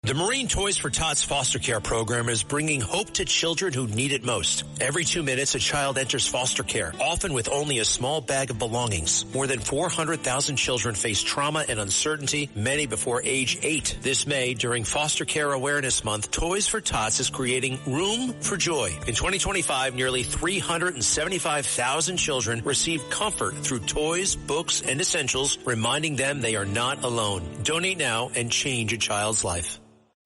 The Marine Toys for Tots foster care program is bringing hope to children who need it most. Every 2 minutes, a child enters foster care, often with only a small bag of belongings. More than 400,000 children face trauma and uncertainty, many before age 8. This May, during Foster Care Awareness Month, Toys for Tots is creating Room for Joy. In 2025, nearly 375,000 children received comfort through toys, books, and essentials, reminding them they are not alone. Donate now and change a child's life.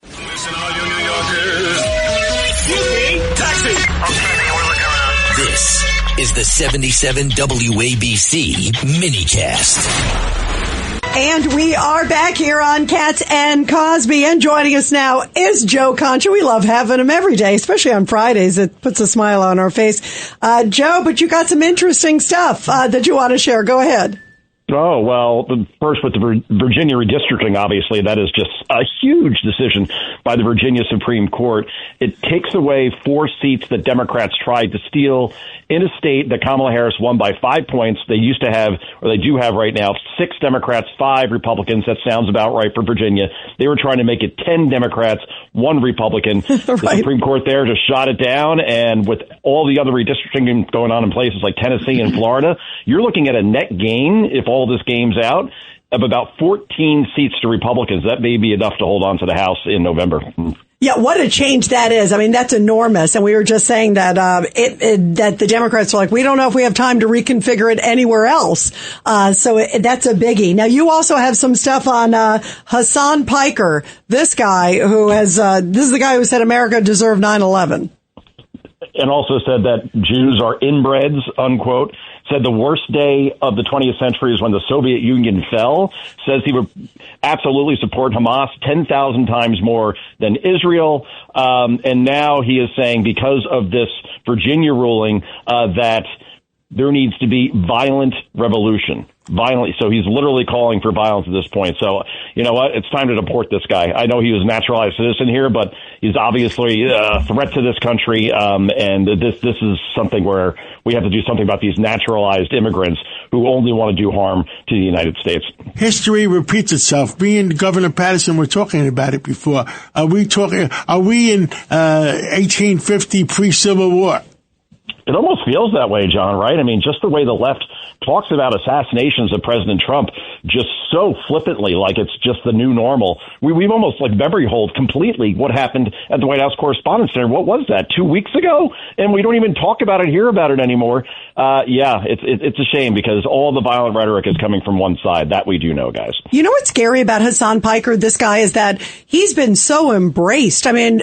Listen, all you New Yorkers. Taxi! Okay, we're looking around. This is the 77 WABC minicast. And we are back here on Cats and Cosby, and joining us now is Joe Concha. We love having him every day, especially on Fridays. It puts a smile on our face. Joe, but you got some interesting stuff that you want to share. Go ahead. Oh, well, first with the Virginia redistricting, obviously, that is just a huge decision by the Virginia Supreme Court. It takes away 4 seats that Democrats tried to steal in a state that Kamala Harris won by 5 points. They used to have, or they do have right now, 6 Democrats, 5 Republicans. That sounds about right for Virginia. They were trying to make it 10 Democrats, 1 Republican. Right. The Supreme Court there just shot it down, and with all the other redistricting going on in places like Tennessee and Florida, you're looking at a net gain, if all this game's out, of about 14 seats to Republicans. That may be enough to hold on to the House in November. Yeah, what a change that is. I mean, that's enormous. And we were just saying that that the Democrats are like, we don't know if we have time to reconfigure it anywhere else. So that's a biggie. Now, you also have some stuff on Hasan Piker, this guy who has this is the guy who said America deserved 9/11. And also said that Jews are inbreds, unquote. Said the worst day of the 20th century is when the Soviet Union fell. Says he would absolutely support Hamas 10,000 times more than Israel. And now he is saying, because of this Virginia ruling, that there needs to be violent revolution. Violently. So he's literally calling for violence at this point. So, you know what? It's time to deport this guy. I know he was a naturalized citizen here, but he's obviously a threat to this country. And this is something where we have to do something about these naturalized immigrants who only want to do harm to the United States. History repeats itself. Me and Governor Patterson were talking about it before. Are we in 1850 pre-Civil War? It almost feels that way, John, right? I mean, just the way the left talks about assassinations of President Trump just so flippantly, like it's just the new normal. We've almost like memory hold completely what happened at the White House Correspondents' Center. What was that, 2 weeks ago? And we don't even talk about it, hear about it anymore. Yeah, it's a shame because all the violent rhetoric is coming from one side. That we do know, guys. You know what's scary about Hasan Piker, this guy, is that he's been so embraced. I mean,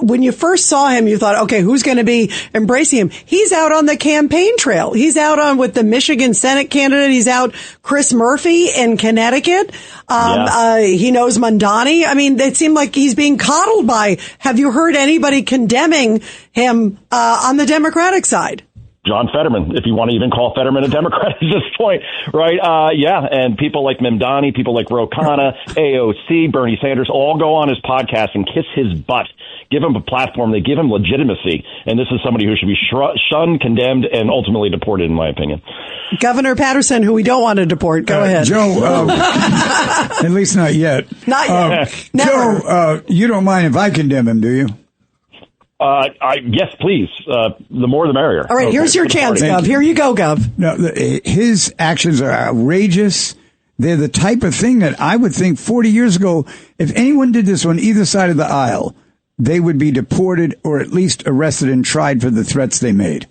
when you first saw him, you thought, okay, who's going to be embracing him? He's out on the campaign trail. He's out on with the Michigan Senate candidate. He's out Chris Murphy in Connecticut. He knows Mandani. I mean, it seemed like he's being coddled by. Have you heard anybody condemning him on the Democratic side? John Fetterman, if you want to even call Fetterman a Democrat at this point, right? Yeah, and people like Mamdani, people like Ro Khanna, AOC, Bernie Sanders, all go on his podcast and kiss his butt. Give him a platform. They give him legitimacy. And this is somebody who should be shunned, condemned, and ultimately deported, in my opinion. Governor Patterson, who we don't want to deport. Go ahead. Joe, at least not yet. Not yet. Joe, you don't mind if I condemn him, do you? Yes, please. The more the merrier. All right, okay. Here's your chance, Gov. Here you go, Gov. No, his actions are outrageous. They're the type of thing that I would think 40 years ago, if anyone did this on either side of the aisle, they would be deported or at least arrested and tried for the threats they made.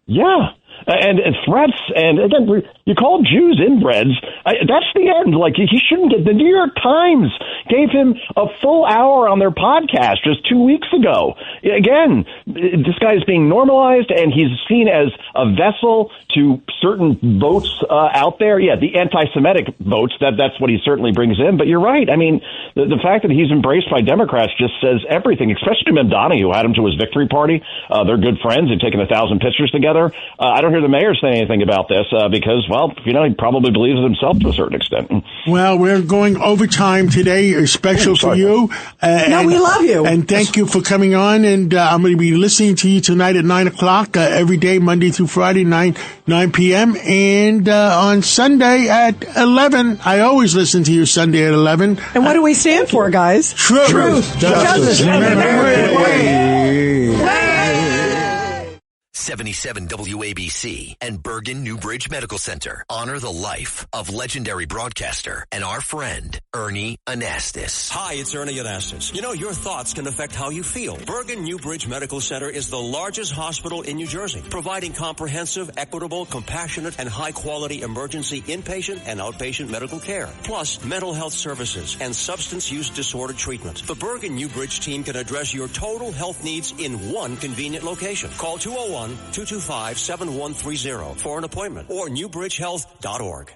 Yeah. And threats, and again, you call Jews inbreds. That's the end. Like, he shouldn't get. The New York Times gave him a full hour on their podcast just 2 weeks ago. Again, this guy is being normalized, and he's seen as a vessel to certain votes out there. Yeah, the anti-Semitic votes. That's what he certainly brings in. But you're right. I mean, the fact that he's embraced by Democrats just says everything, especially Mamdani, who had him to his victory party. They're good friends. They've taken 1,000 pictures together. I don't hear hear the mayor say anything about this because, well, he probably believes it himself to a certain extent. Well, we're going overtime today, special for you. No, we love you. And thank you for coming on. And I'm going to be listening to you tonight at 9 o'clock every day, Monday through Friday, 9 p.m. And on Sunday at 11. I always listen to you Sunday at 11. And what do we stand for, guys? Truth, justice, and liberty. 77 WABC and Bergen Newbridge Medical Center honor the life of legendary broadcaster and our friend, Ernie Anastas. Hi, it's Ernie Anastas. Your thoughts can affect how you feel. Bergen Newbridge Medical Center is the largest hospital in New Jersey, providing comprehensive, equitable, compassionate, and high-quality emergency inpatient and outpatient medical care, plus mental health services and substance use disorder treatment. The Bergen Newbridge team can address your total health needs in one convenient location. Call 201-225-7130 for an appointment or newbridgehealth.org.